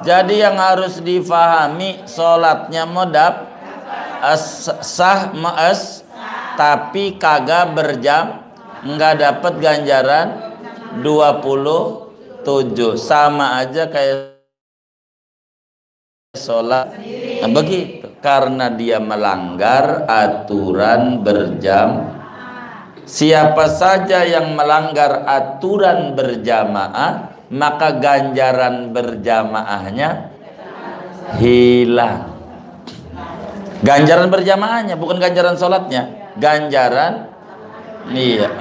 Jadi yang harus difahami, sholatnya modab sah maes, tapi kagak berjam, nggak dapat ganjaran 27, sama aja kayak sholat. Nah, begitu, karena dia melanggar aturan berjam. Siapa saja yang melanggar aturan berjamaah, maka ganjaran berjamaahnya hilang. Ganjaran berjamaahnya, bukan ganjaran sholatnya. Ganjaran, iya,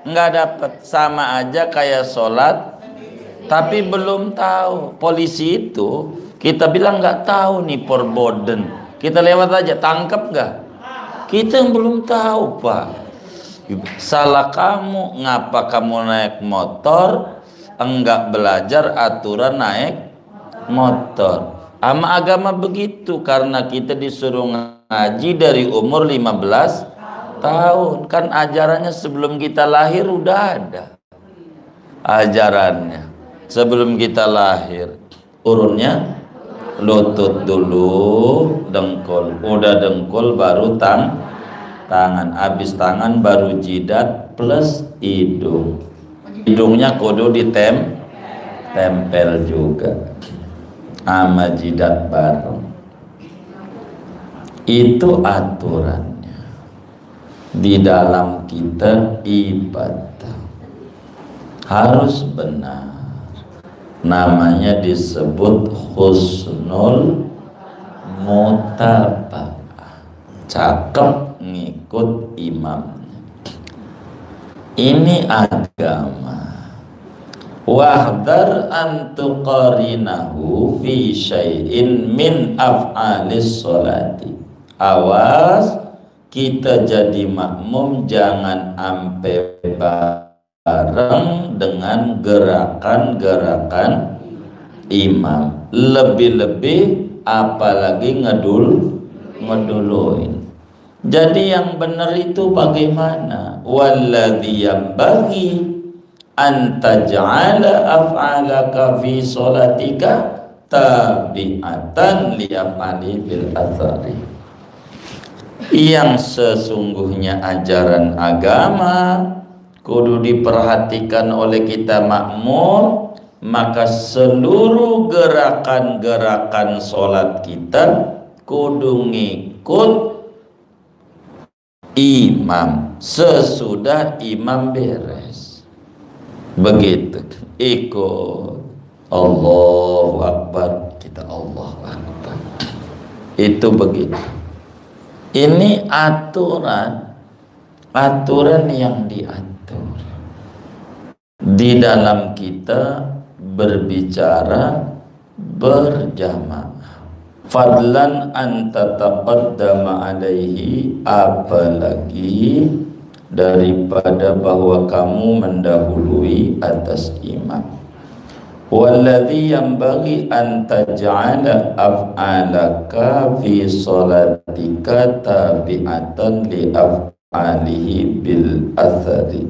nggak dapat, sama aja kayak sholat, tapi belum tahu. Polisi itu kita bilang nggak tahu nih perboden, kita lewat aja, tangkap nggak? Kita belum tahu, Pak. Salah kamu, ngapa kamu naik motor enggak belajar aturan naik motor. Ama agama begitu, karena kita disuruh ngaji dari umur 15 tahun. Kan ajarannya sebelum kita lahir udah ada ajarannya. Sebelum kita lahir urunnya lutut dulu, dengkul, udah dengkul baru tangan, habis tangan baru jidat plus hidung. Hidungnya kudu ditempel juga sama jidat bareng. Itu aturannya di dalam kita ibadah, harus benar. Namanya disebut husnul mutaba'ah, cakep ngikut imamnya. Ini agama. Wahdar an tuqarinahu fi syai'in min af'alis sholati. Awas, kita jadi makmum jangan ampe bareng dengan gerakan-gerakan imam. Lebih-lebih apalagi ngeduluin. Jadi yang benar itu bagaimana? Walladzi yanbaghi an taj'ala af'alaka fi sholatika tabi'atan li af'ali bil athari. Yang sesungguhnya ajaran agama kudu diperhatikan oleh kita makmum, maka seluruh gerakan-gerakan sholat kita kudu ngikut imam sesudah imam beres. Begitu, ikut Allahu Akbar, kita Allahu Akbar. Itu begitu. Ini aturan yang diatur di dalam kita berbicara berjamaah. Fadlan an tataqaddama alaihi, apalagi daripada bahwa kamu mendahului atas imam. Walladzi yanbaghi an taj'ala af'alaka fi sholatika tabi'atan li af'alihi bil athari.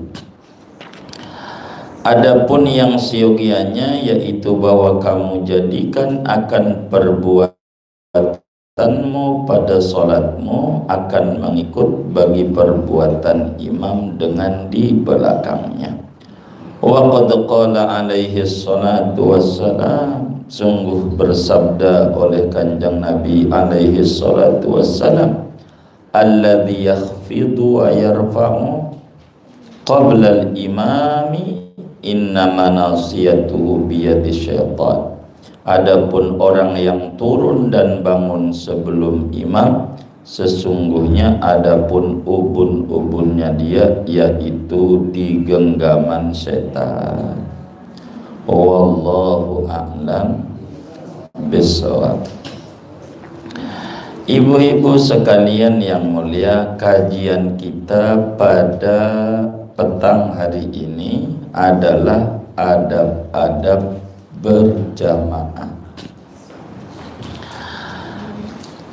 Adapun yang siogianya yaitu bahwa kamu jadikan akan perbuatanmu pada sholatmu akan mengikut bagi perbuatan imam dengan di belakangnya. Wa qad qala alaihi salatu wassalam, sungguh bersabda oleh kanjeng Nabi alaihi salatu wassalam, alladzi yakhfidu wa yarfa'u qabla al-imami innama nasiyatuhu biyadi syaitan. Adapun orang yang turun dan bangun sebelum imam, sesungguhnya adapun ubun-ubunnya dia yaitu di genggaman setan. Wallahu a'lam bishawab. Ibu-ibu sekalian yang mulia, kajian kita pada petang hari ini adalah adab-adab berjamaah.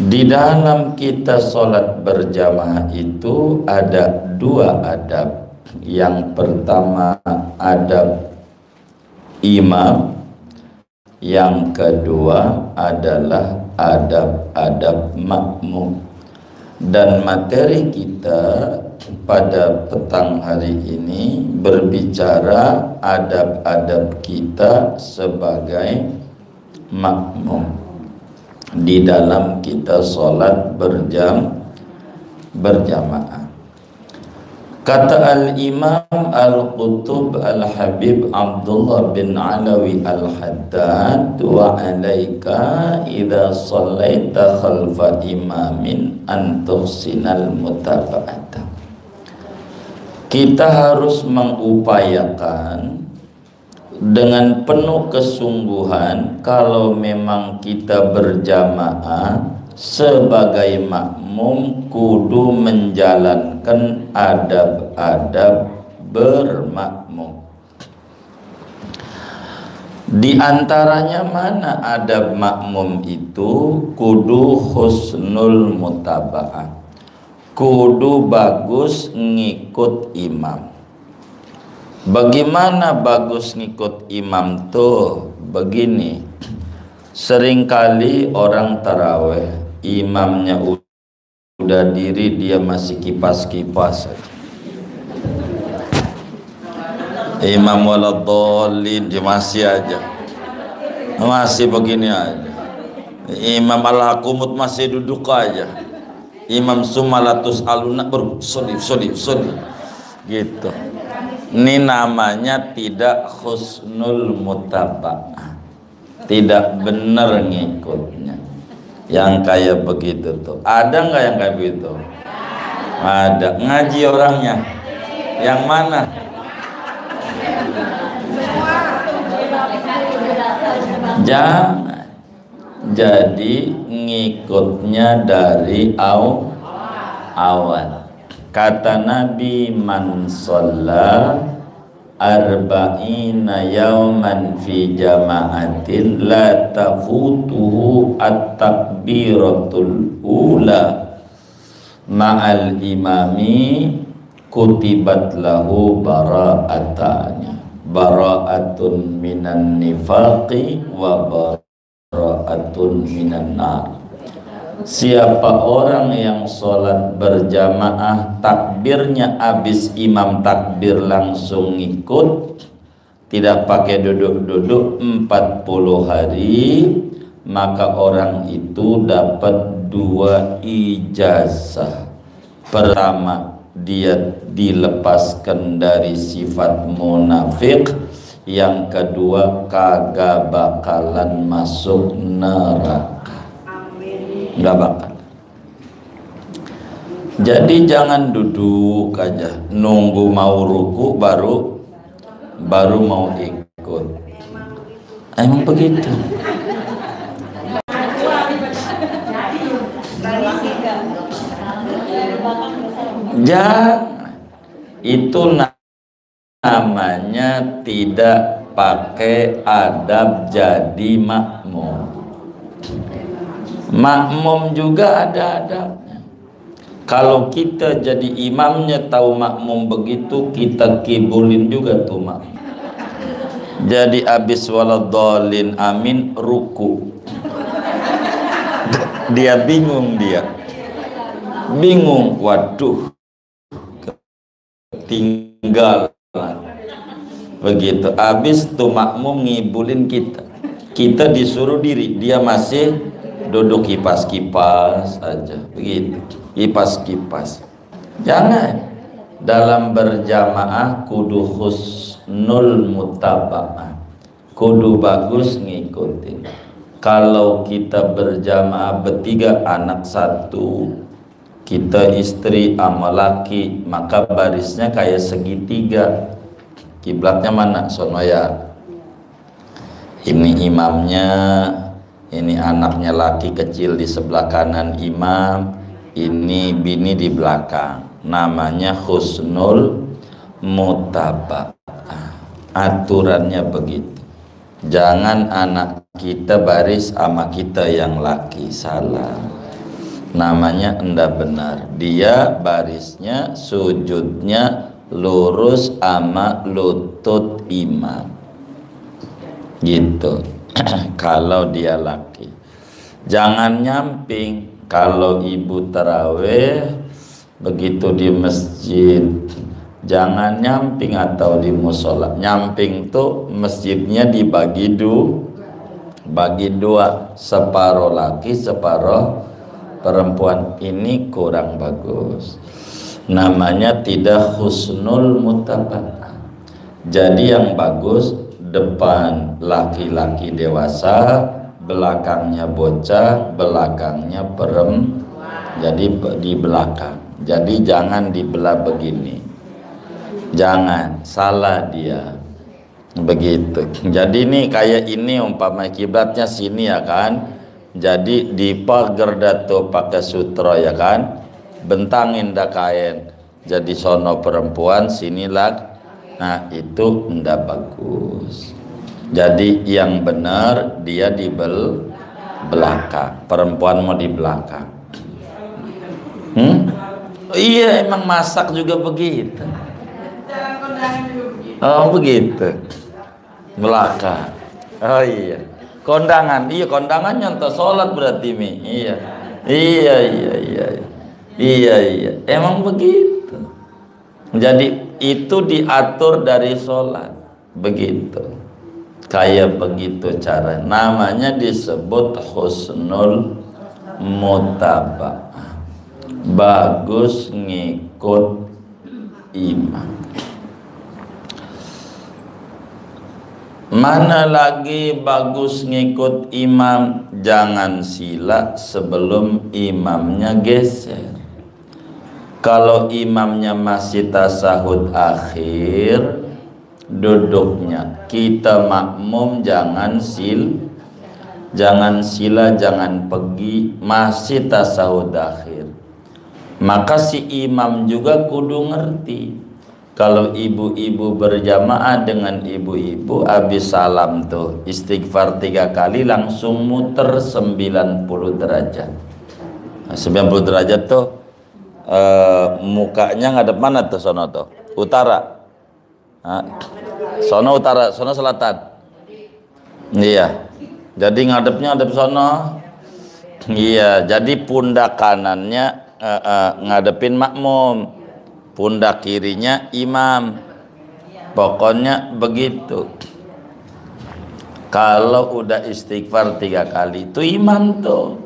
Di dalam kita sholat berjamaah itu ada dua adab. Yang pertama adab imam, Yang kedua adalah adab-adab makmum. Dan materi kita pada petang hari ini berbicara adab-adab kita sebagai makmum di dalam kita sholat berjamaah. Kata Al-Imam Al-Qutub Al-Habib Abdullah bin Alawi Al-Haddad, wa alaika idza shallaita khalfa imamin an tuhsinal mutaba'ata. Kita harus mengupayakan dengan penuh kesungguhan kalau memang kita berjamaah sebagai makmum kudu menjalankan adab-adab bermakmum. Di antaranya mana adab makmum itu? Kudu husnul mutaba'ah, kudu bagus ngikut imam. Bagaimana bagus ngikut imam tuh? Begini, seringkali orang taraweh, imamnya udah diri, dia masih kipas-kipas aja. Imam waladhdallin dia masih aja, masih begini aja. Imam al-hakumut masih duduk aja. Imam sumalatus aluna bersolib gitu. Ini namanya tidak husnul mutaba'ah, tidak benar ngikutnya. Yang kayak begitu tuh ada nggak yang kayak begitu? Ada. Ngaji orangnya yang mana? Jangan. Jadi ngikutnya dari awal. Kata Nabi, man shalla arba'ina yawman fi jama'atin la tafutuhu at-takbiratul ula ma'al imami kutibat lahu bara'atani, bara'atun minan nifaqi wa bara'atun minan nar. Siapa orang yang sholat berjamaah, takbirnya habis imam takbir langsung ngikut, tidak pakai duduk-duduk 40 hari, maka orang itu dapat 2 ijazah. Pertama, dia dilepaskan dari sifat munafik. Yang kedua, kagak bakalan masuk neraka. Nggak bakal. Jadi jangan duduk aja nunggu mau ruku baru mau ikut. Emang begitu. Jangan. Itu namanya tidak pakai adab jadi makmum. Makmum juga ada adabnya. Kalau kita jadi imamnya tahu makmum begitu, kita kibulin juga tuh makmum. Jadi abis waladhdallin amin ruku, dia bingung, waduh ketinggalan begitu. Abis tuh makmum ngibulin kita disuruh diri, dia masih duduk kipas-kipas aja begitu, kipas-kipas. Jangan. Dalam berjamaah kudu husnul mutaba'ah, kudu bagus ngikutin. Kalau kita berjamaah bertiga, anak satu, kita istri sama laki, maka barisnya kayak segitiga. Kiblatnya mana? Sono ya. Ini imamnya, ini anaknya laki kecil di sebelah kanan imam, ini bini di belakang. Namanya husnul mutaba'ah. Aturannya begitu. Jangan anak kita baris sama kita yang laki, salah. Namanya enggak benar. Dia barisnya, sujudnya lurus sama lutut imam. Gitu. kalau dia laki. Jangan nyamping kalau ibu taraweh begitu di masjid. Jangan nyamping atau di musola. Nyamping tuh masjidnya dibagi dua, separuh laki, separuh perempuan. Ini kurang bagus. Namanya tidak husnul mutaba'ah. Jadi yang bagus depan laki-laki dewasa, belakangnya bocah, belakangnya perempuan. Jadi di belakang. Jadi jangan dibelah begini. Jangan, salah dia. Begitu. Jadi ini kayak ini umpama kiblatnya sini ya kan. Jadi di pagar dato pakai sutra ya kan. Bentangin dah kain. Jadi sono perempuan, sini laki. Nah itu ndak bagus. Jadi yang benar dia di belakang, perempuan mau di belakang. Iya emang masak juga begitu. Oh begitu, belakang. Oh iya, kondangan. Iya kondangan nyontoh sholat berarti mi. Iya, iya, iya, iya, iya, iya. Emang begitu. Jadi itu diatur dari sholat begitu. Kayak begitu cara. Namanya disebut husnul mutaba'ah. Bagus ngikut imam. Mana lagi bagus ngikut imam? Jangan sila sebelum imamnya geser. Kalau imamnya masih tasahud akhir, duduknya kita makmum jangan sila, jangan pergi, masih tasahud akhir. Maka si imam juga kudu ngerti. Kalau ibu-ibu berjamaah dengan ibu-ibu, habis salam tuh istighfar 3 kali langsung muter 90 derajat. Nah, 90 derajat tuh mukanya ngadep mana tuh sono tuh? Utara. Nah, sono utara, sono selatan. Iya. Jadi ngadepnya ngadep sono. Iya, jadi pundak kanannya ngadepin makmum. Pundak kirinya imam. Pokoknya begitu. Kalau udah istighfar 3 kali itu imam tuh.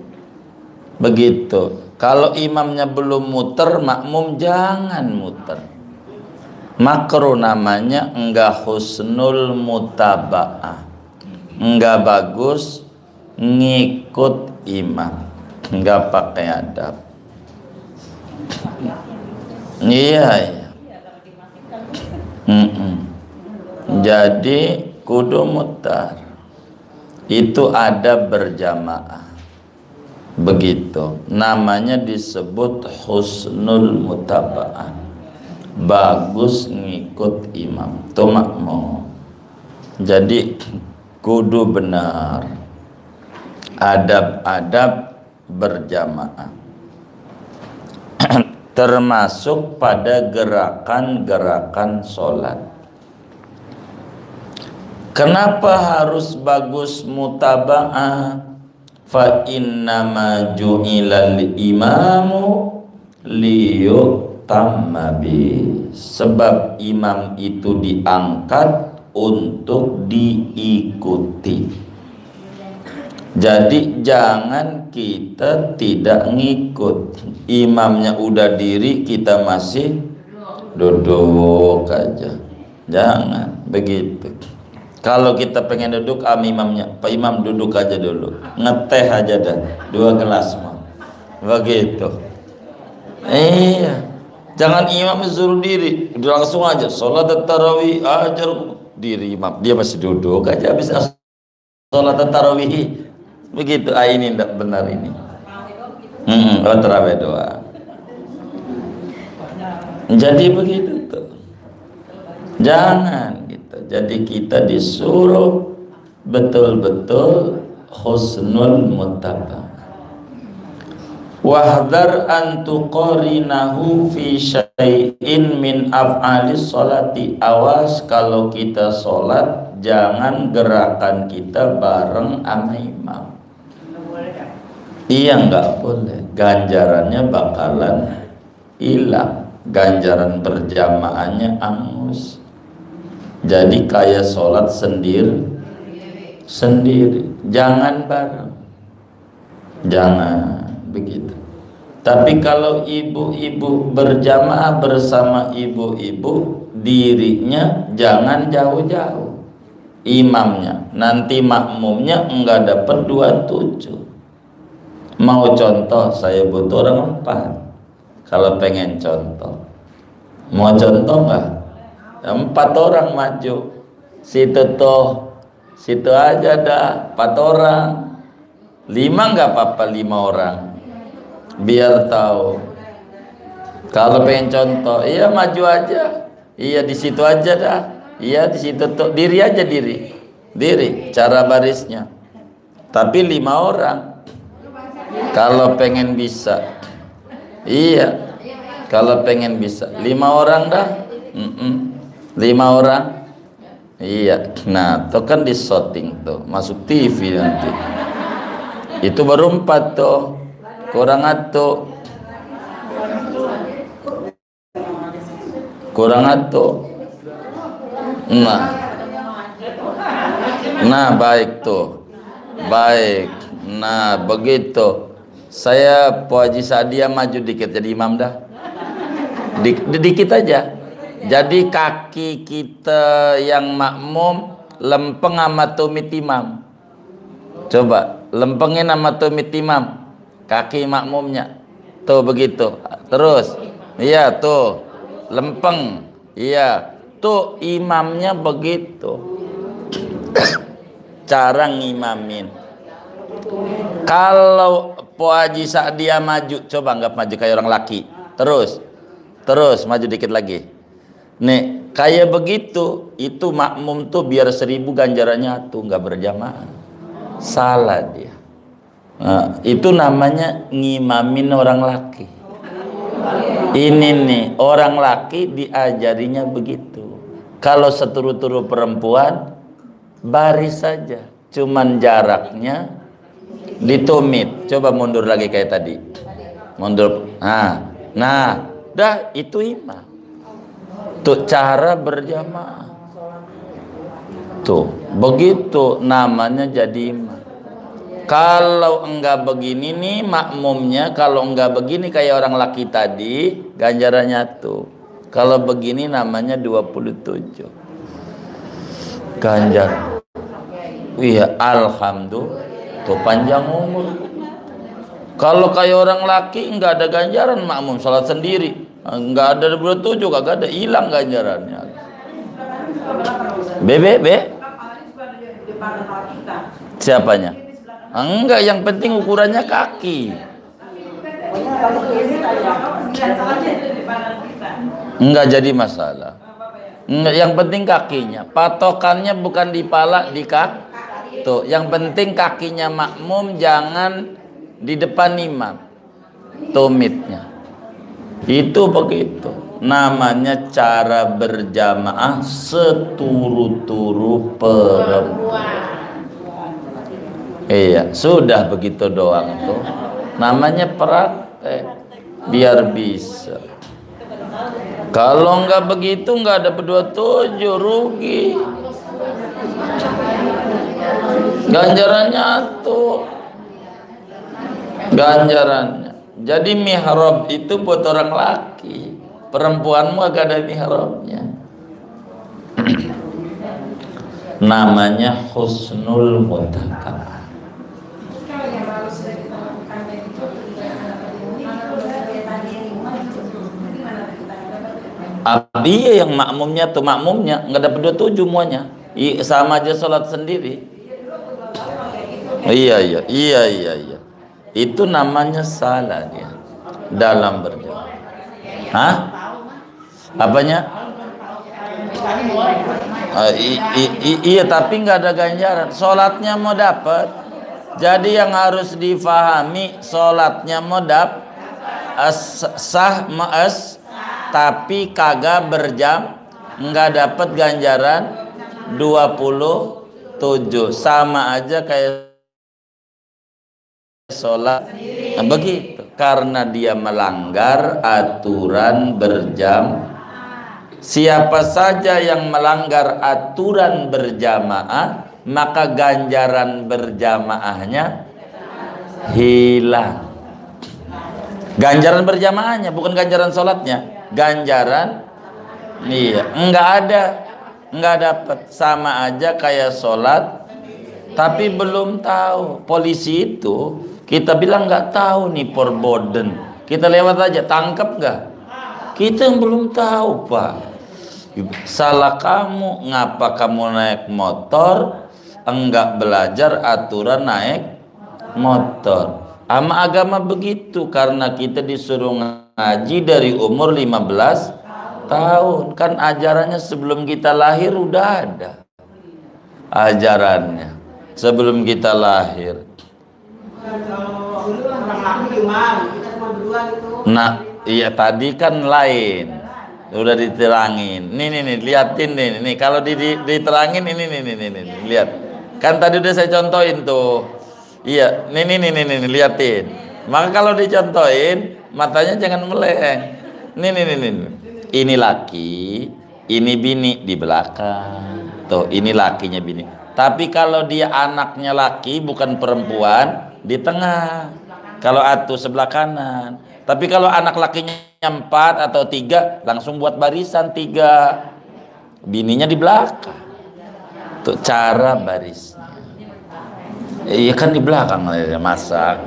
Begitu. Kalau imamnya belum muter, makmum jangan muter. Makruh namanya, enggak husnul mutaba'ah. Enggak bagus ngikut imam. Enggak pakai adab. Iya, iya. Jadi kudu mutar. Itu adab berjamaah. Begitu. Namanya disebut husnul mutaba'ah. Bagus ngikut imam. Itu makmum. Jadi kudu benar. Adab-adab berjamaah. Termasuk pada gerakan-gerakan sholat. Kenapa harus bagus mutaba'ah? Fa innama ju'ilal imamu liyutamma bi. Sebab imam itu diangkat untuk diikuti. Jadi jangan kita tidak ngikut. Imamnya udah diri, kita masih duduk aja. Jangan begitu. Kalau kita pengen duduk, imamnya, Pak Imam duduk aja dulu, ngeteh aja dah 2 gelas mah. Begitu. Iya. Jangan imam suruh diri, udah langsung aja sholat tarawih ajar diri imam, dia masih duduk aja habis sholat tarawih. Begitu, ini tidak benar ini. Tarawih doa. Jadi begitu tuh. Jangan gitu. Jadi kita disuruh betul-betul husnul mutaba'ah. Wahdar an tuqarinahu fi syai'in min af'alis sholati. Awas kalau kita sholat jangan gerakan kita bareng sama imam. Iya, nggak boleh. Ganjarannya bakalan hilang. Ganjaran berjamaahnya angus. Jadi kayak sholat sendiri. Jangan bareng. Jangan begitu. Tapi kalau ibu-ibu berjamaah bersama ibu-ibu, dirinya jangan jauh-jauh. Imamnya, nanti makmumnya enggak dapat 27. Mau contoh, saya butuh orang 4. Kalau pengen contoh, mau contoh enggak? 4 orang maju. Situ aja dah 4 orang. 5 enggak apa-apa, 5 orang. Biar tahu. Kalau pengen contoh, iya maju aja. Iya di situ aja dah. Iya di situ tuh, diri aja diri. Cara barisnya. Tapi 5 orang. Kalau pengen bisa. Iya. Kalau pengen bisa 5 orang dah. 5 orang. Iya. Nah, itu kan di shooting tuh, masuk TV nanti. Itu baru 4 tuh. Kurang atuh. Nah baik tuh. Baik. Nah begitu. Saya Po Haji Sadia maju dikit jadi imam dah. Dikit aja. Jadi kaki kita yang makmum lempeng sama tumit imam. Coba lempengin sama tumit imam. Kaki makmumnya. Tuh begitu. Terus. Iya tuh. Lempeng. Iya. Tuh imamnya begitu. Cara ngimamin. Kalau Po Haji Sadia maju, coba anggap maju kayak orang laki. Terus maju dikit lagi. Nih, kayak begitu, itu makmum tuh biar 1000 ganjarannya tuh nggak berjamaah. Salah dia. Nah, itu namanya ngimamin orang laki. Ini nih, orang laki diajarinya begitu. Kalau seturu-turu perempuan, baris saja. Cuman jaraknya ditumit. Coba mundur lagi kayak tadi. Mundur. Nah, dah itu imam. Tuh cara berjamaah. Tuh, begitu namanya jadi imam. Kalau enggak begini nih makmumnya, kalau enggak begini kayak orang laki tadi, ganjarannya tuh. Kalau begini namanya 27. Ganjar. Iya, alhamdulillah. Tuh panjang umur. Kalau kayak orang laki enggak ada ganjaran, makmum salat sendiri. Enggak ada 27, kagak ada, hilang ganjarannya. Be. Siapanya? Enggak, yang penting ukurannya kaki. Enggak jadi masalah. Enggak, yang penting kakinya. Patokannya bukan di pala, di kaki. Tuh, yang penting kakinya makmum jangan di depan imam. Tumitnya. Itu begitu. Namanya cara berjamaah seturu-turu perempuan. Iya, sudah begitu doang tuh. Namanya praktek biar bisa. Kalau enggak begitu enggak ada 27, rugi. Ganjarannya tuh. Ganjarannya. Jadi mihrab itu buat orang laki. Perempuanmu agak ada mihrabnya. Namanya husnul mutakab. Iya yang makmumnya tuh nggak dapat 27 semuanya. Sama aja sholat sendiri. Iya. Itu namanya salah dia dalam berjamaah. Hah? Apanya? Iya tapi nggak ada ganjaran. Sholatnya mau dapat. Jadi yang harus difahami, sholatnya mau dapat sah maas, tapi kagak nggak dapat ganjaran 27. Sama aja kayak sholat. Nah, begitu. Karena dia melanggar aturan berjamaah. Siapa saja yang melanggar aturan berjamaah, maka ganjaran berjamaahnya hilang. Ganjaran berjamaahnya, bukan ganjaran sholatnya. Ganjaran, iya, enggak dapat. Sama aja kayak sholat, tapi belum tahu. Polisi itu kita bilang nggak tahu nih perboden. Kita lewat aja, tangkap nggak? Kita yang belum tahu, Pak. Salah kamu, ngapa kamu naik motor? Enggak belajar aturan naik motor. Ama agama begitu, karena kita disuruh ngaji dari umur 15 tahun. Kan ajarannya sebelum kita lahir udah ada. Ajarannya sebelum kita lahir. Nah, iya tadi kan lain. Udah diterangin. Nih, liatin nih. Kalau diterangin ini lihat. Kan tadi udah saya contohin tuh. Iya, nih, liatin. Maka kalau dicontohin, matanya jangan meleng. Nih. Ini laki, ini bini di belakang. Tuh, ini lakinya bini. Tapi kalau dia anaknya laki, bukan perempuan, di tengah. Kalau atuh sebelah kanan. Tapi kalau anak lakinya 4 atau 3, langsung buat barisan 3. Bininya di belakang. Tuh cara barisnya. Iya kan di belakang masak.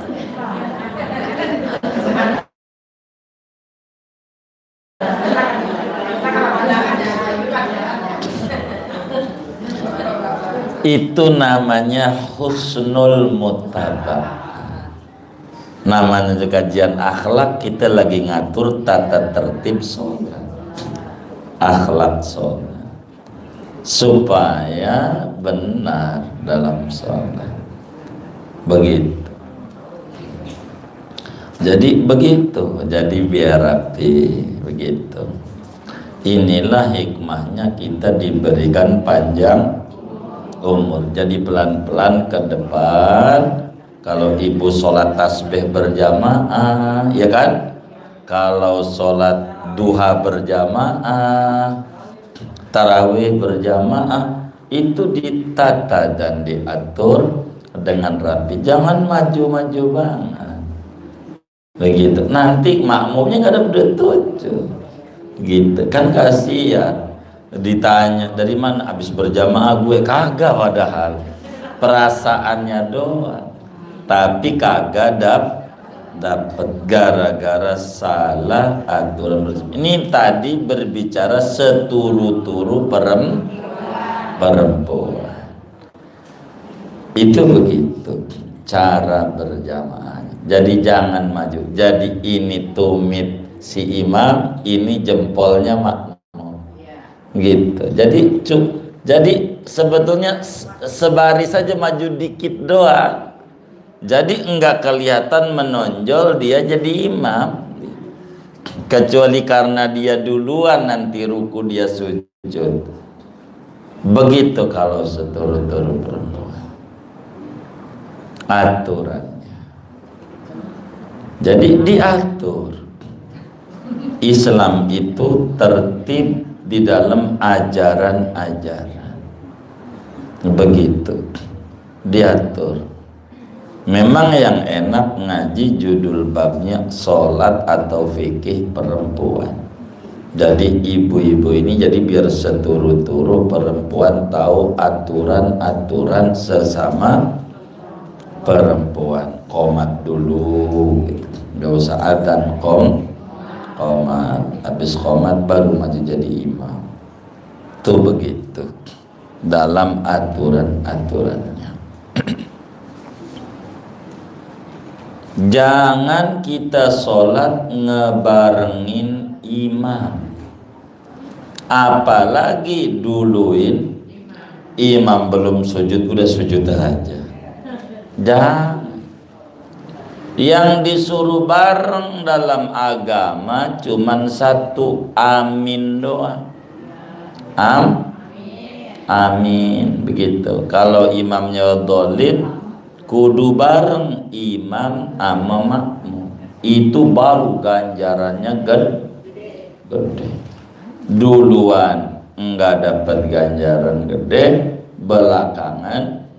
Itu namanya husnul mutabah. Namanya kajian akhlak, kita lagi ngatur tata tertib sholat, akhlak sholat, supaya benar dalam sholat. Begitu. Jadi begitu. Jadi biar rapi. Begitu. Inilah hikmahnya kita diberikan panjang umur. Jadi pelan-pelan ke depan. Kalau ibu sholat tasbih berjamaah, ya kan? Kalau sholat duha berjamaah, tarawih berjamaah, itu ditata dan diatur dengan rapi. Jangan maju-maju banget. Begitu. Nanti makmumnya nggak ada betul. Gitu. Kan kasihan. Ditanya dari mana habis berjamaah, gue kagak, padahal perasaannya doang. Tapi kagak dapat gara-gara salah aturan. Ini tadi berbicara seturu-turu perempuan. Itu begitu cara berjamaah. Jadi jangan maju. Jadi ini tumit si imam, ini jempolnya makmum. Gitu. Jadi sebetulnya sebaris saja maju dikit doang. Jadi enggak kelihatan menonjol dia jadi imam. Kecuali karena dia duluan nanti ruku dia sujud. Begitu kalau seturu-turu perempuan. Aturannya. Jadi diatur. Islam itu tertib di dalam ajaran-ajaran. Begitu. Diatur. Memang yang enak ngaji judul babnya sholat atau fikih perempuan. Jadi ibu-ibu ini jadi biar seturu-turu perempuan tahu aturan-aturan sesama perempuan. Qomat dulu gitu. Nggak usah adzan, qomat. Habis qomat baru maju jadi imam. Tuh begitu dalam aturan-aturannya. Jangan kita sholat ngebarengin imam, apalagi duluin imam belum sujud udah sujud aja. Jangan. Yang disuruh bareng dalam agama cuman satu, amin doang. amin, begitu. Kalau imamnya dhalin, kudu bareng imam sama makmum. Itu baru ganjarannya gede. Duluan enggak dapat ganjaran gede, belakangan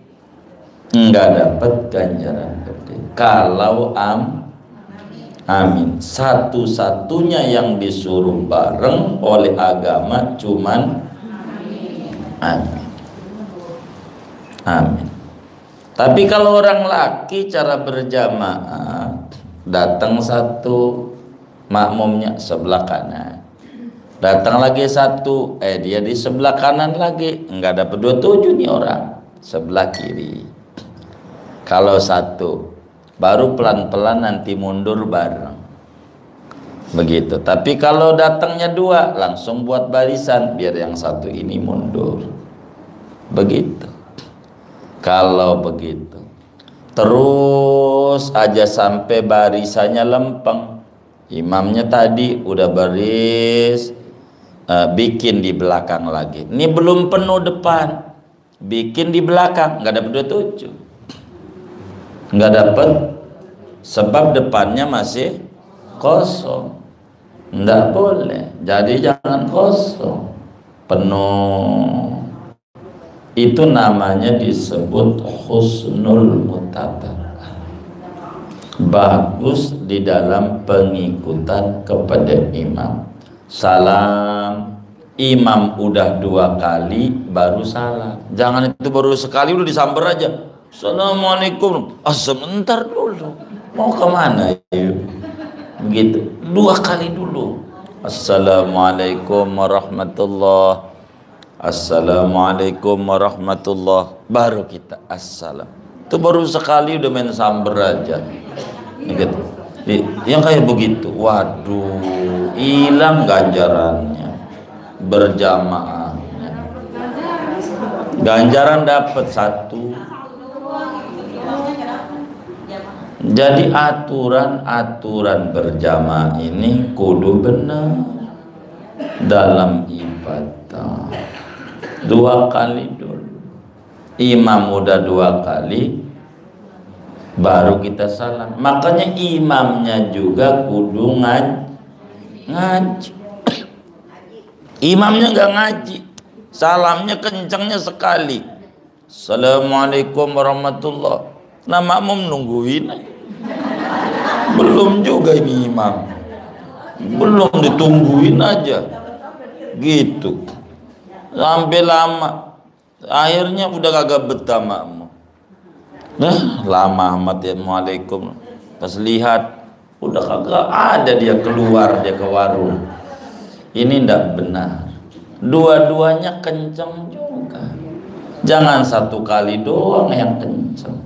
enggak dapat ganjaran gede. Kalau amin, satu-satunya yang disuruh bareng oleh agama cuman amin. Amin. Tapi kalau orang laki cara berjamaah, datang satu, makmumnya sebelah kanan, datang lagi satu, dia di sebelah kanan lagi, enggak dapat 27 nih orang, sebelah kiri. Kalau satu, baru pelan-pelan nanti mundur bareng, begitu. Tapi kalau datangnya dua, langsung buat barisan biar yang satu ini mundur, begitu. Kalau begitu terus aja sampai barisannya lempeng, imamnya tadi udah baris, bikin di belakang lagi, ini belum penuh depan, bikin di belakang, nggak dapat 27, nggak dapat, sebab depannya masih kosong. Nggak boleh, jadi jangan kosong, penuh. Itu namanya disebut husnul mutaba'ah, bagus di dalam pengikutan kepada imam. Salam, imam udah 2 kali baru salam, jangan itu baru sekali udah disamber aja, assalamualaikum, sebentar dulu, mau kemana yuk, begitu. 2 kali dulu, assalamualaikum warahmatullah, assalamualaikum warahmatullah, baru kita assalam. Itu baru sekali udah main samber aja, gitu. Yang kayak begitu, waduh, hilang ganjarannya berjamaahnya. Ganjaran dapat 1. Jadi aturan-aturan berjamaah ini kudu benar dalam ibadah. 2 kali dulu, imam udah 2 kali baru kita salam. Makanya imamnya juga kudu ngaji. Imamnya nggak ngaji, salamnya kencangnya sekali, assalamualaikum warahmatullah, nah makmum nungguin, belum juga ini imam, belum ditungguin aja, gitu. Sampai lama, akhirnya udah kagak betah makmum. Lama amat ya, Assalamualaikum. Pas lihat udah kagak ada, dia keluar, dia ke warung. Ini ndak benar. Dua-duanya kenceng juga. Jangan 1 kali doang yang kenceng.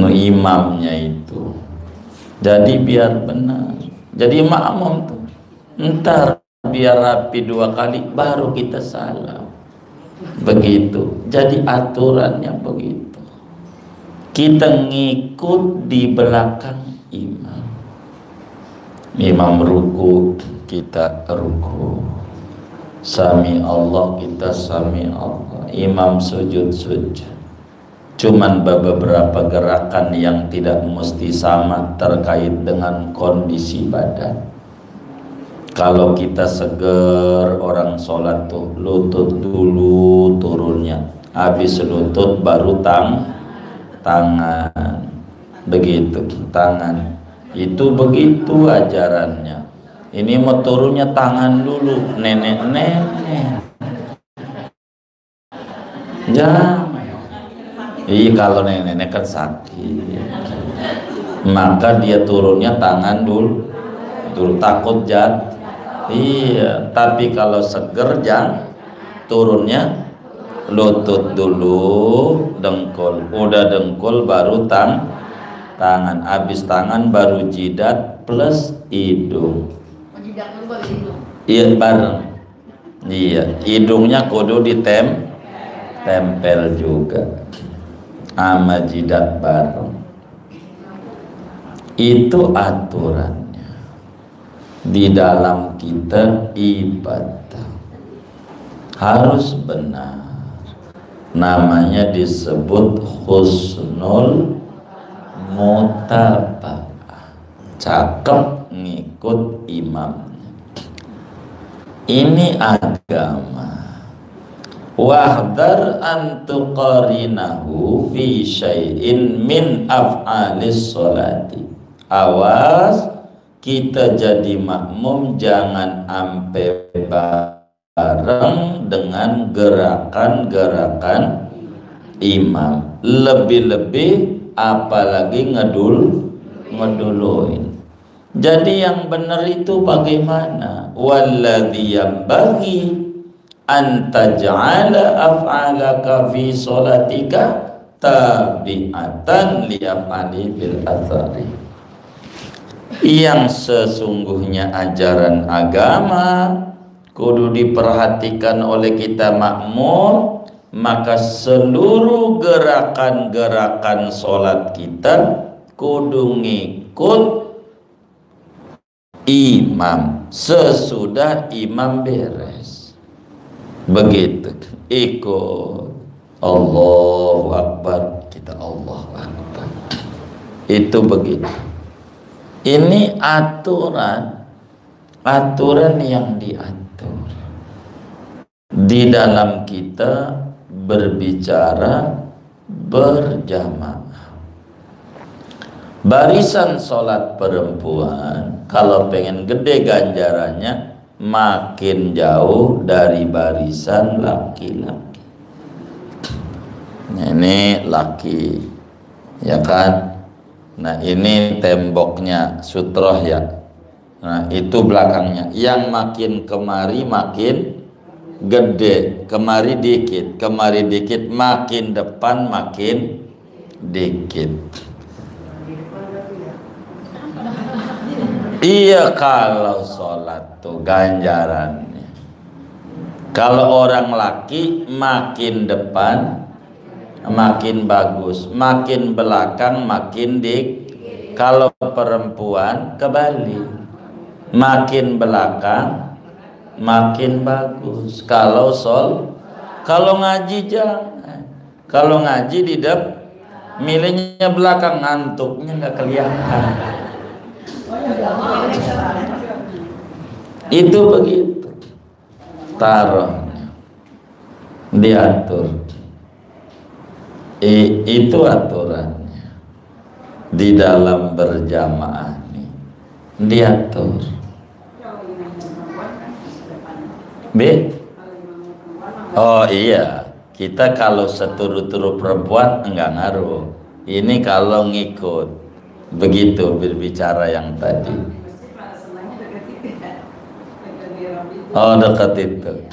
Imamnya itu. Jadi biar benar. Jadi makmum tuh, ntar biar rapi 2 kali baru kita salam, begitu. Jadi aturannya begitu, kita ngikut di belakang imam. Imam ruku, kita ruku, sami Allah, kita sami Allah. Imam sujud. Cuman beberapa gerakan yang tidak mesti sama terkait dengan kondisi badan. Kalau kita seger, orang sholat tuh lutut dulu turunnya, habis lutut baru tangan, begitu. Tangan itu begitu ajarannya. Ini mau turunnya tangan dulu, nenek-nenek. Jangan. Iya, kalau nenek-nenek kan sakit, maka dia turunnya tangan dulu takut jatuh. Iya, tapi kalau seger jangan, turunnya lutut dulu, dengkul, udah dengkul baru tangan, habis tangan baru jidat plus hidung. Iya, bareng. Iya, hidungnya kudu ditempel juga sama jidat bareng. Itu aturannya di dalam kita ibadah. harus benar. Namanya disebut husnul mutaba'ah, cakep ngikut imam. Ini agama. Wahdar an tuqarinahu fi syai'in min af'alis sholati. Awas kita jadi makmum jangan ampe bareng dengan gerakan-gerakan imam. Lebih-lebih apalagi ngeduluin. Jadi yang benar itu bagaimana? Walladzi yanbaghi an taj'ala af'alaka fi sholatika tabi'atan li af'ali bil athari. Yang sesungguhnya ajaran agama kudu diperhatikan oleh kita makmum, maka seluruh gerakan-gerakan sholat kita kudu ngikut imam sesudah imam beres. Begitu, ikut Allahu Akbar, kita Allahu Akbar. Itu begitu. Ini aturan yang diatur di dalam kita berbicara berjamaah. Barisan sholat perempuan kalau pengen gede ganjarannya makin jauh dari barisan laki-laki. Ini laki, ya kan? Nah ini temboknya sutroh ya. Nah itu belakangnya. Yang makin kemari makin gede, kemari dikit, makin depan makin dikit. Iya kalau sholat tuh ganjarannya. Kalau orang laki makin depan makin bagus, makin belakang makin kalau perempuan kebalik, makin belakang makin bagus. Kalau ngaji jangan, kalau ngaji di milihnya belakang, ngantuknya nggak kelihatan. Itu begitu taruh diatur. Itu aturannya di dalam berjamaah nih, diatur. Oh iya, kita kalau seturu-turu perempuan enggak ngaruh. Ini kalau ngikut, begitu berbicara yang tadi. Oh dekat itu.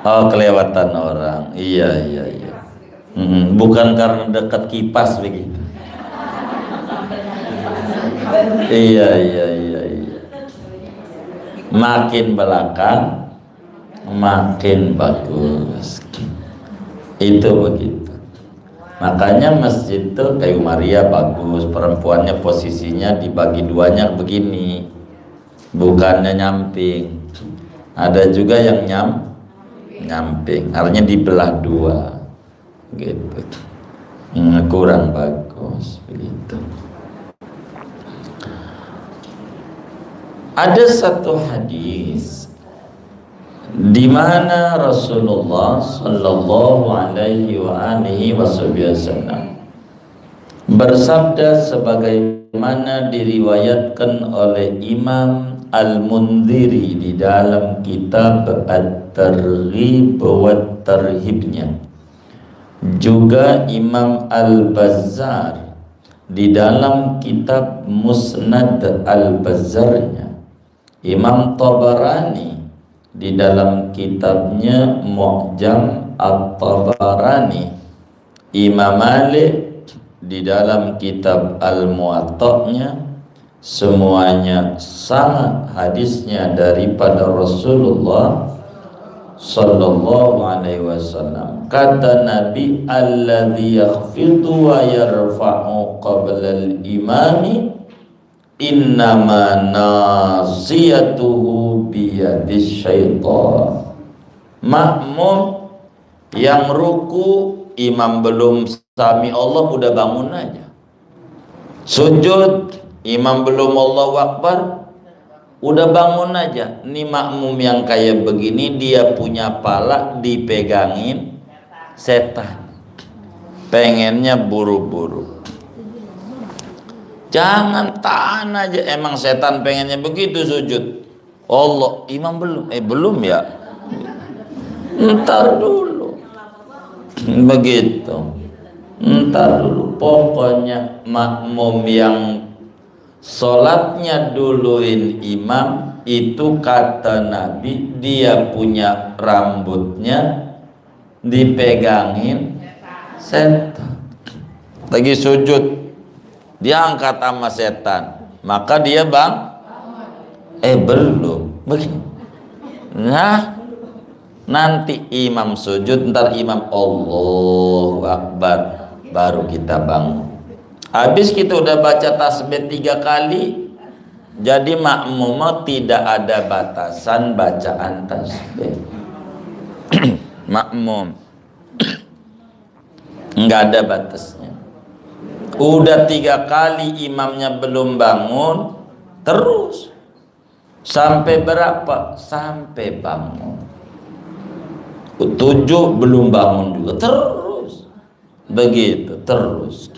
Oh kelewatan orang. Iya. Bukan karena dekat kipas begitu. Iya. Makin belakang makin bagus. Itu begitu. Makanya masjid itu kayu Maria bagus, perempuannya posisinya dibagi duanya begini, bukannya nyamping. Ada juga yang nyamping, artinya dibelah dua. Gitu, kurang bagus begitu. Ada satu hadis di mana Rasulullah Shallallahu Alaihi Wasallam bersabda sebagaimana diriwayatkan oleh Imam Al-Mundhiri di dalam kitab At-Targhib wa Tarhibnya, juga Imam Al-Bazzar di dalam kitab Musnad Al-Bazzarnya, Imam Tabarani di dalam kitabnya Mu'jam At-Tabarani, Imam Malik di dalam kitab Al-Muwatta'nya, semuanya sama hadisnya daripada Rasulullah Sallallahu Alaihi Wasallam. Kata Nabi, alladzi yakhfidu wa yarfa'u qabla al-imami innama nasiyatuhu biyadis syaitan. Makmum yang ruku, imam belum sami Allah udah bangun aja. Sujud, imam belum Allahu Akbar udah bangun aja. Ini makmum yang kayak begini, dia punya pala dipegangin setan, pengennya buru-buru. Jangan tahan aja, emang setan pengennya begitu sujud. Allah, imam belum, belum ya, ntar dulu, begitu, ntar dulu. Pokoknya makmum yang sholatnya duluin imam itu kata Nabi, dia punya rambutnya dipegangin setan. Lagi sujud diangkat sama setan, maka dia belum begini. Nah, nanti imam sujud, ntar imam Allahu Akbar, baru kita bangun. Habis kita udah baca tasbih 3 kali, jadi makmum tidak ada batasan bacaan tasbih. Makmum nggak ada batasnya. Udah 3 kali imamnya belum bangun, terus sampai berapa? Sampai bangun. 7 belum bangun juga, terus begitu terus.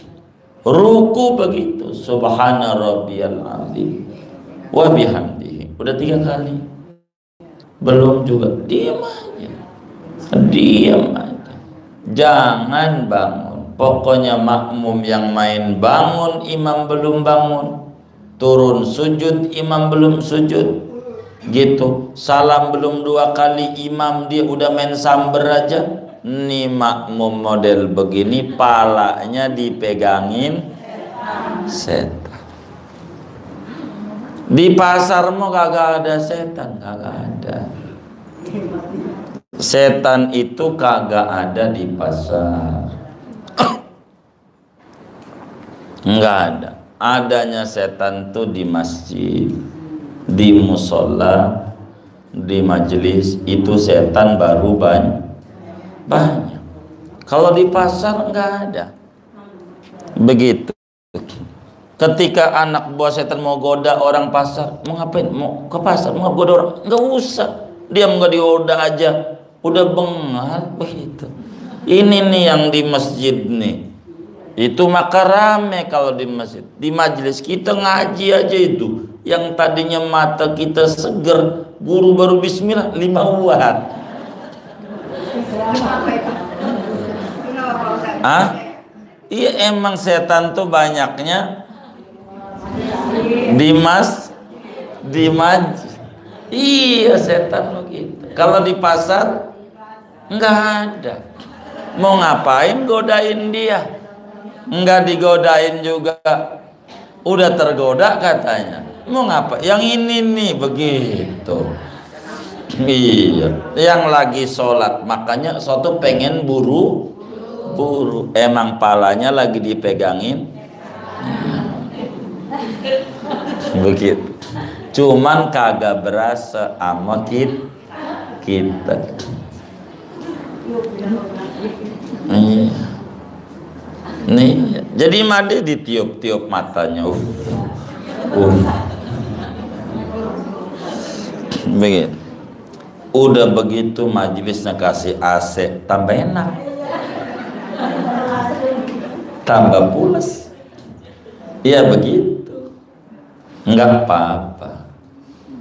Ruku begitu, subhana rabbiyal azim wa bihamdihi, udah 3 kali belum juga, diam aja, diam aja, jangan bangun. Pokoknya makmum yang main bangun, imam belum bangun, turun sujud, imam belum sujud, gitu. Salam belum 2 kali, imam dia udah main samber aja. Nih makmum model begini, palanya dipegangin setan. Di pasar mau kagak ada setan, kagak ada. Setan itu kagak ada di pasar. Enggak ada. Adanya setan tuh di masjid, di musola, di majelis, itu setan baru banyak. Kalau di pasar enggak ada. Begitu. Ketika anak buah setan mau goda orang pasar, mau ngapain? Mau ke pasar, mau goda orang? Enggak usah. Dia enggak dioda aja, udah bengal begitu. Ini nih yang di masjid nih. Itu maka rame kalau di masjid. Di majelis kita ngaji aja itu, yang tadinya mata kita seger, guru baru bismillah 5 watt. Iya, emang setan tuh banyaknya di masjid. Iya, setan begitu. Kalau di pasar nggak ada. Mau ngapain godain dia? Enggak digodain juga, udah tergoda katanya. Mau ngapa? Yang ini nih begitu. Iya, yang lagi sholat, makanya suatu pengen buru-buru. Emang palanya lagi dipegangin begitu. Cuman kagak berasa sama kita. Nih, jadi Made ditiup-tiup matanya. Begitu. Udah begitu majelisnya kasih AC, tambah enak, tambah pulas. Iya begitu. Enggak apa-apa.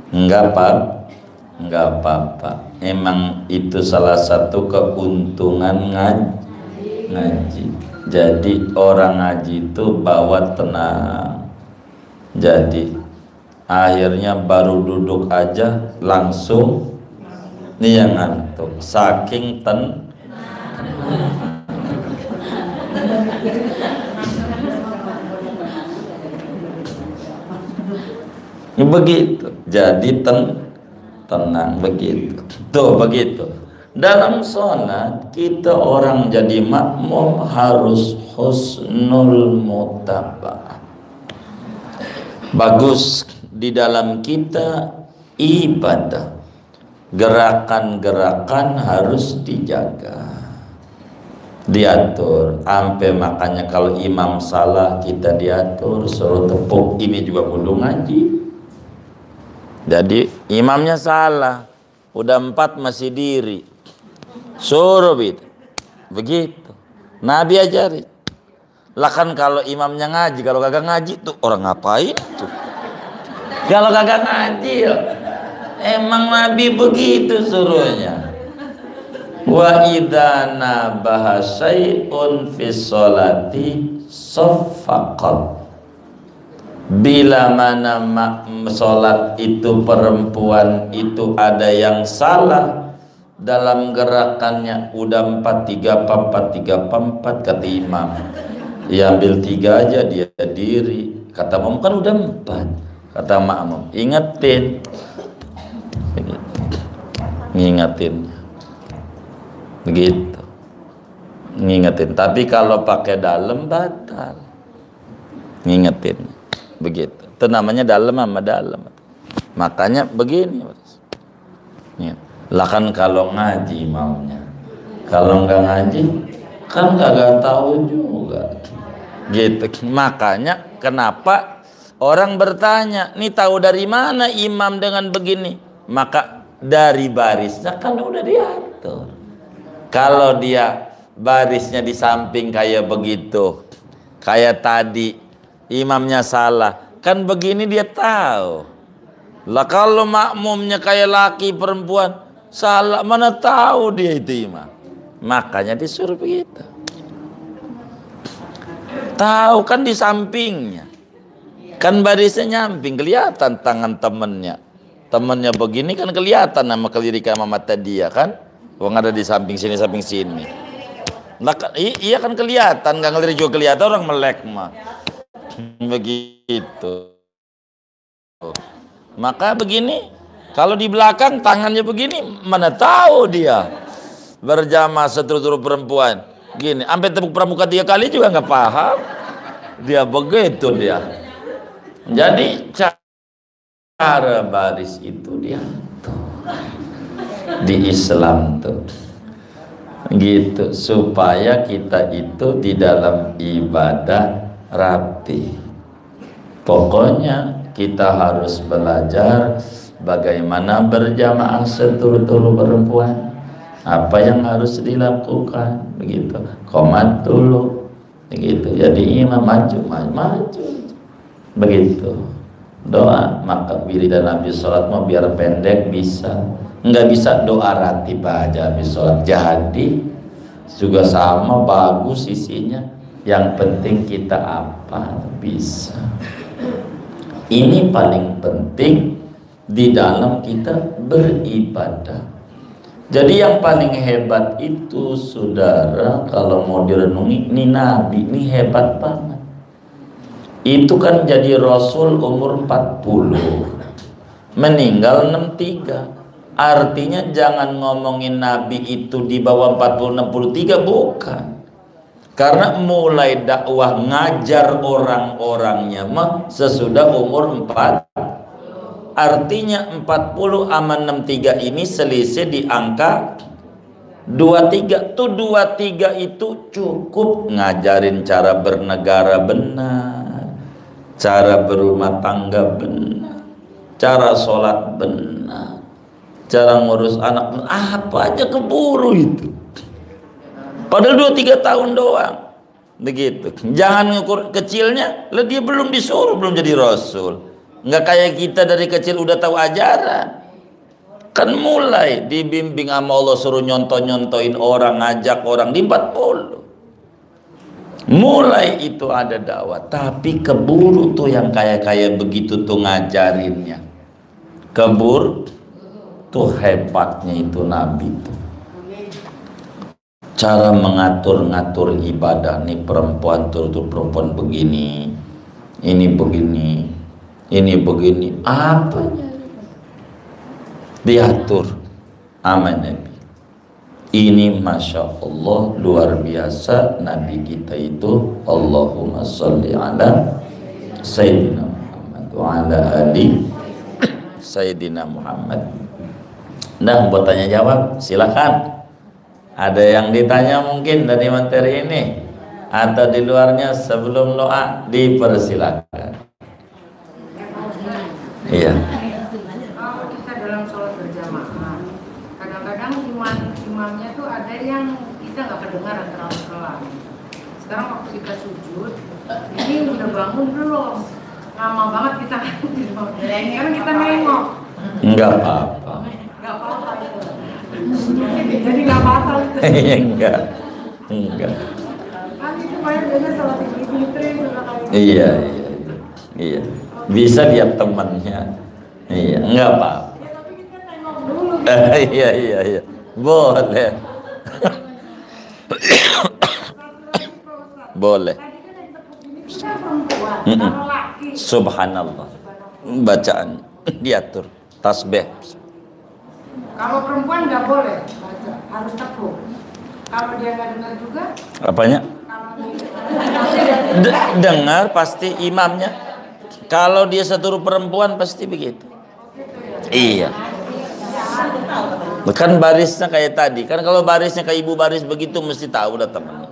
Enggak apa-apa. Emang itu salah satu keuntungan ngaji. Jadi orang ngaji itu bawa tenang. Jadi akhirnya baru duduk aja langsung nih yang ngantuk, saking begitu. Jadi tenang begitu. Tuh begitu. Dalam sholat kita orang jadi makmum harus husnul mutaba'ah. Bagus di dalam kita ibadah, gerakan-gerakan harus dijaga, diatur. Sampai makanya kalau imam salah kita diatur, suruh tepuk. Ini juga kudu ngaji. Jadi imamnya salah, udah 4 masih diri, suruh begitu. Nabi ajarin. Lah kan kalau imamnya ngaji, kalau kagak ngaji tuh orang ngapain tuh? Kalau kagak ngaji, emang Nabi begitu suruhnya. Wa idza nabaha syai'un fi sholati saffaqat. Bila mana sholat itu perempuan itu ada yang salah dalam gerakannya, udah 4-3-4 kata imam, ya ambil 3 aja dia diri. Kata makmum kan udah 4. Kata makmum ingetin, ngingetin begitu, ngingetin. Tapi kalau pakai dalam batal, ngingetin begitu. Itu namanya dalam sama dalam. Makanya begini, lah kan kalau ngaji maunya, kalau nggak ngaji kan kagak tahu juga gitu. Makanya kenapa orang bertanya, nih tahu dari mana imam dengan begini? Maka dari barisnya kan udah diatur. Kalau dia barisnya di samping kayak begitu, kayak tadi imamnya salah, kan begini dia tahu. Lah kalau makmumnya kayak laki perempuan salah, mana tahu dia itu imam. Makanya disuruh begitu. Tahu kan di sampingnya, kan barisnya nyamping, kelihatan tangan temennya. Temennya begini kan kelihatan nama kelirikan sama mata dia kan. Wong ada di samping sini, samping sini. Nah, iya kan kelihatan, nggak ngelirik juga kelihatan, orang melek mah. Begitu. Maka begini, kalau di belakang tangannya begini, mana tahu dia berjamaah seterus perempuan. Gini, sampai tepuk pramuka 3 kali juga nggak paham. Dia begitu dia. Jadi cara baris itu dia di Islam tuh gitu, supaya kita itu di dalam ibadah rapi. Pokoknya kita harus belajar bagaimana berjamaah seturut-turut perempuan, apa yang harus dilakukan begitu. Qomat dulu begitu, jadi imam maju begitu. Doa, maka wiridan habis sholat mau biar pendek bisa, nggak bisa doa ratib aja habis sholat, jadi juga sama bagus isinya. Yang penting kita apa bisa. Ini paling penting di dalam kita beribadah. Jadi yang paling hebat itu saudara, kalau mau direnungi, ini Nabi ini hebat banget. Itu kan jadi Rasul umur 40, meninggal 63. Artinya jangan ngomongin Nabi itu di bawah 40-63, bukan. Karena mulai dakwah ngajar orang-orangnya mah sesudah umur 4. Artinya 40 sama 63 ini selisih di angka 23. Tuh 23 itu cukup ngajarin cara bernegara benar, cara berumah tangga benar, cara sholat benar, cara ngurus anak, apa aja keburu itu. Padahal 2-3 tahun doang. Begitu. Jangan ngukur kecilnya, lah dia belum disuruh, belum jadi Rasul. Nggak kayak kita dari kecil udah tahu ajaran. Kan mulai dibimbing sama Allah, suruh nyontoh-nyontohin orang, ngajak orang di 40. Mulai itu ada dakwah, tapi keburu tuh yang kayak begitu tuh ngajarinnya. Keburu tuh hebatnya itu Nabi tuh. Cara mengatur-ngatur ibadah nih, perempuan tuh perempuan begini, ini begini, ini begini, apanya diatur sama Nabi. Ini Masya Allah luar biasa Nabi kita itu. Allahumma sholli ala Sayyidina Muhammad wa ala ali Sayyidina Muhammad. Nah, buat tanya jawab, silakan. Ada yang ditanya mungkin dari materi ini atau di luarnya sebelum doa, dipersilakan. Iya. Kalau kita dalam sholat berjamaah, kadang-kadang imamnya tuh ada yang kita nggak kedengaran terlalu pelan. Sekarang waktu kita sujud, ini udah bangun belum? Lama banget kita karena kita nengok. Enggak apa-apa. Nggak apa-apa itu. Jadi nggak apa-apa itu. Enggak. Kan itu biasanya sholat Idul Fitri sudah kayak. Iya. Iya. Bisa lihat temannya. Iya, enggak apa-apa. Ya tapi kita nengok dulu. Iya. Boleh. Boleh. Tadi kan yang tepuk ini kita perempuan, kalau laki. Subhanallah. Bacaan diatur tasbih. Kalau perempuan nggak boleh baca, harus tepuk. Kalau dia nggak dengar juga, Apanya? Dengar pasti imamnya. Kalau dia satu perempuan pasti begitu. Iya. Kan barisnya kayak tadi. Kan kalau barisnya kayak ibu baris begitu mesti tahu udah temannya.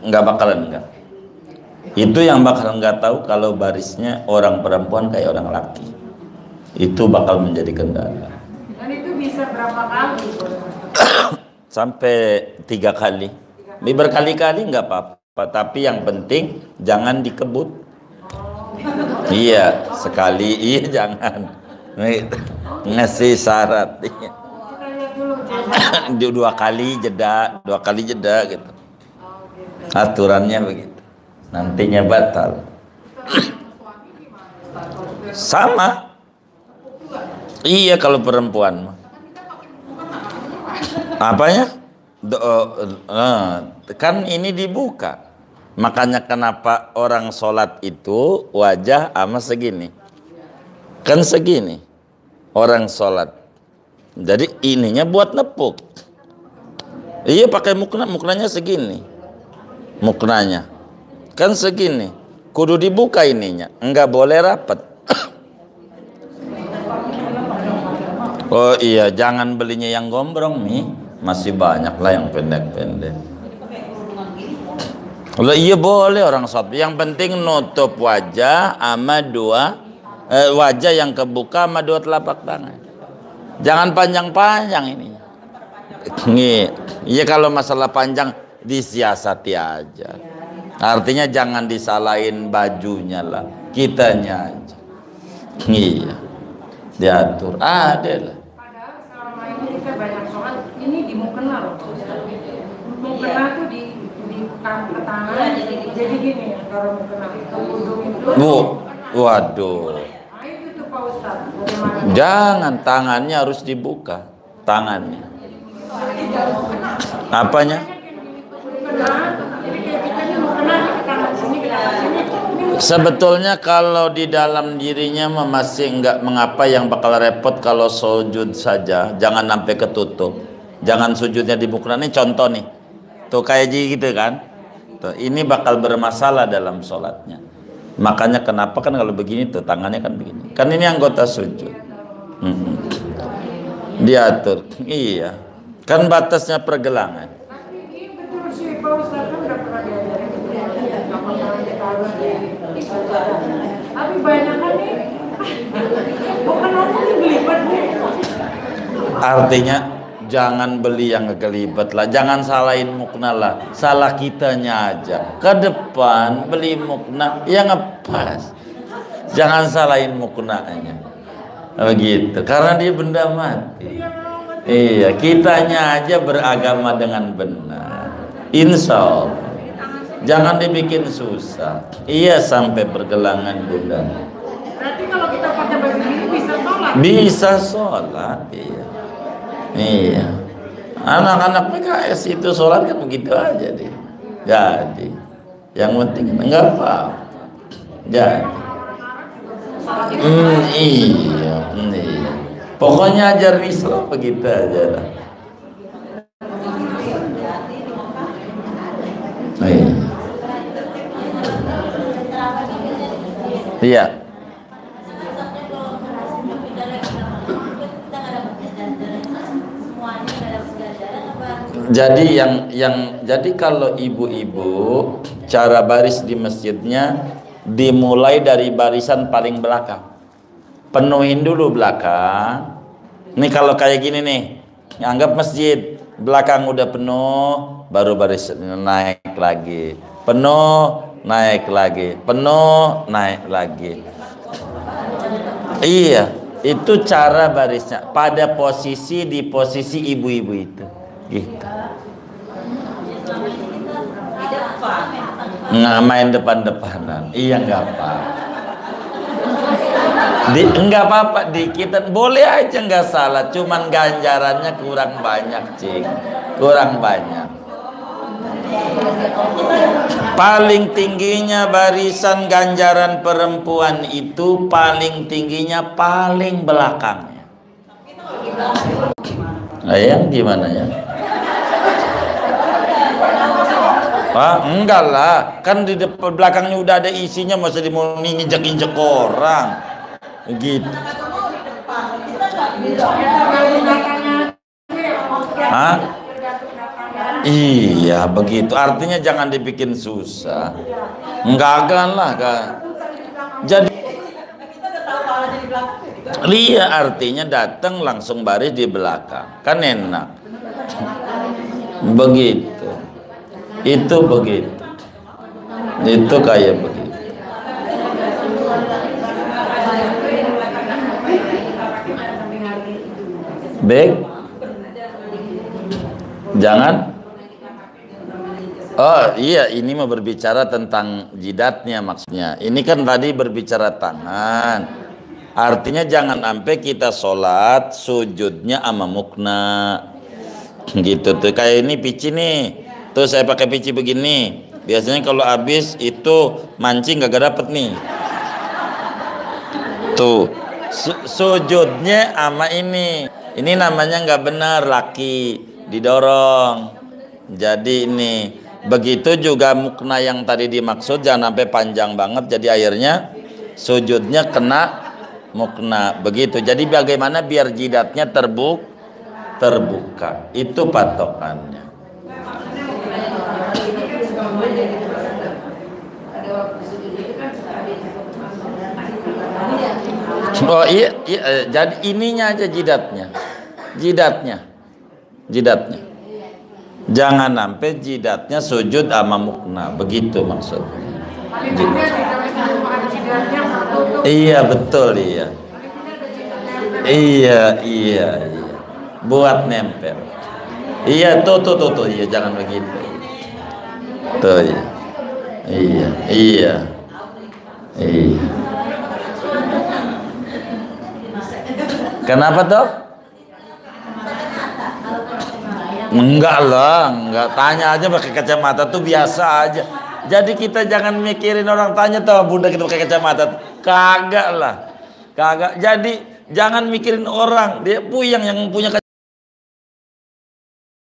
Nggak bakalan enggak. Itu yang bakalan nggak tahu kalau barisnya orang perempuan kayak orang laki. Itu bakal menjadi kendala. dan itu bisa berapa kali? Sampai 3 kali. Berkali-kali nggak apa-apa. Tapi yang penting jangan dikebut. Iya, sekali iya jangan. Ngasih syarat. Kita lihat dulu jeda. 2 kali jeda gitu. Aturannya begitu. Nantinya batal. Sama. Iya kalau perempuan. Apanya? Kan ini dibuka. Makanya kenapa orang sholat itu wajah ama segini. Kan segini. Orang sholat. Jadi ininya buat nepuk. Iya pakai muknanya segini. Muknanya. Kan segini. Kudu dibuka ininya. Enggak boleh rapat. Oh iya, jangan belinya yang gombrong nih. Masih banyak lah yang pendek-pendek. Lah iya boleh orang sholat. Yang penting nutup wajah sama wajah yang kebuka sama 2 telapak tangan. Jangan panjang-panjang ini. Nih, iya kalau masalah panjang disiasati aja. Artinya jangan disalahin bajunya lah, kitanya aja. Iya, diatur. Ada lah. Padahal selama ini kita banyak sholat, ini di mukena loh. Mukena tuh di ke tangan, jadi gini ya kalau mukena itu ujung itu. Waduh. Nah itu tuh Pak Ustadz, bagaimana? Jangan, tangannya harus dibuka. Tangannya. Apanya? Jadi kayak kita nih mukena ke tangan sini, ke tangan sini. Sebetulnya kalau di dalam dirinya masih enggak mengapa, yang bakal repot kalau sujud saja. Jangan sampai ketutup. Jangan sujudnya di mukena. Ini contoh nih. Tuh kayak gitu kan. Tuh, ini bakal bermasalah dalam sholatnya. Makanya kenapa kan kalau begini tuh tangannya kan begini. Kan ini anggota sujud. Diatur. Iya. Kan batasnya pergelangan. Tapi ini betul sih Pak Ustadz kan udah pernah diajarin gitu ya. Kapan kita harus tapi banyak kan nih. Bukan aku nih gelibet nih. Artinya jangan beli yang kelibet lah. Jangan salahin mukna lah. Salah kitanya aja. Ke depan beli mukna yang ngepas. Jangan salahin muknanya. Begitu. Karena dia benda mati. Iya, kitanya aja beragama dengan benar. Insya Allah. Jangan dibikin susah. Iya sampai pergelangan bunda. Berarti kalau kita pakai baju ini bisa sholat? Bisa sholat, iya. Iya. Anak-anak PKS itu sholat kan begitu aja deh. Jadi, yang penting enggak apa. Jadi. Iya. Pokoknya ajar Islam begitu aja lah. Iya. Jadi jadi kalau ibu-ibu cara baris di masjidnya dimulai dari barisan paling belakang. Penuhin dulu belakang. Nih kalau kayak gini nih, anggap masjid belakang udah penuh, baru baris naik lagi. Penuh, naik lagi. Penuh, naik lagi. Iya, itu cara barisnya pada di posisi ibu-ibu itu. Gitu. Nggak main depan-depanan. Iya, nggak apa. Enggak apa-apa dikitan boleh aja, nggak salah, cuman ganjarannya kurang banyak, Cik. Kurang banyak. Paling tingginya barisan ganjaran perempuan itu paling tingginya paling belakangnya. Ayang gimana ya? Enggak lah, kan di depan belakangnya udah ada isinya, masa mau nginjek-injek orang gitu. Hah? Iya begitu, artinya jangan dibikin susah. Enggak akan lah kan. Jadi iya, artinya datang langsung baris di belakang kan enak. Begitu. Itu begitu. Itu kayak begitu. Baik. Jangan. Oh iya, ini mau berbicara tentang jidatnya maksudnya. Ini kan tadi berbicara tangan. Artinya jangan sampai kita sholat sujudnya sama mukna. Gitu tuh, kayak ini pici nih. Tuh saya pakai pici begini. Biasanya kalau habis itu mancing gak dapet nih. Tuh sujudnya sama ini. Ini namanya nggak benar, laki didorong. Jadi ini begitu juga mukna yang tadi dimaksud, jangan sampai panjang banget. Jadi akhirnya sujudnya kena mukna begitu. Jadi bagaimana biar jidatnya terbuka, itu patokannya. Oh iya, jadi ininya aja jidatnya. Jangan sampai jidatnya sujud sama mukna, begitu maksudnya. Iya betul, iya. Iya. Buat nempel. Iya tuh, iya jangan begitu. Tuh iya. Kenapa tuh? Enggak lah, enggak, tanya aja pakai kacamata tuh biasa aja. Jadi kita jangan mikirin orang tanya tuh bunda kita pakai kacamata. Kagak lah. Kagak. Jadi jangan mikirin orang, dia puyeng yang punya kacamata.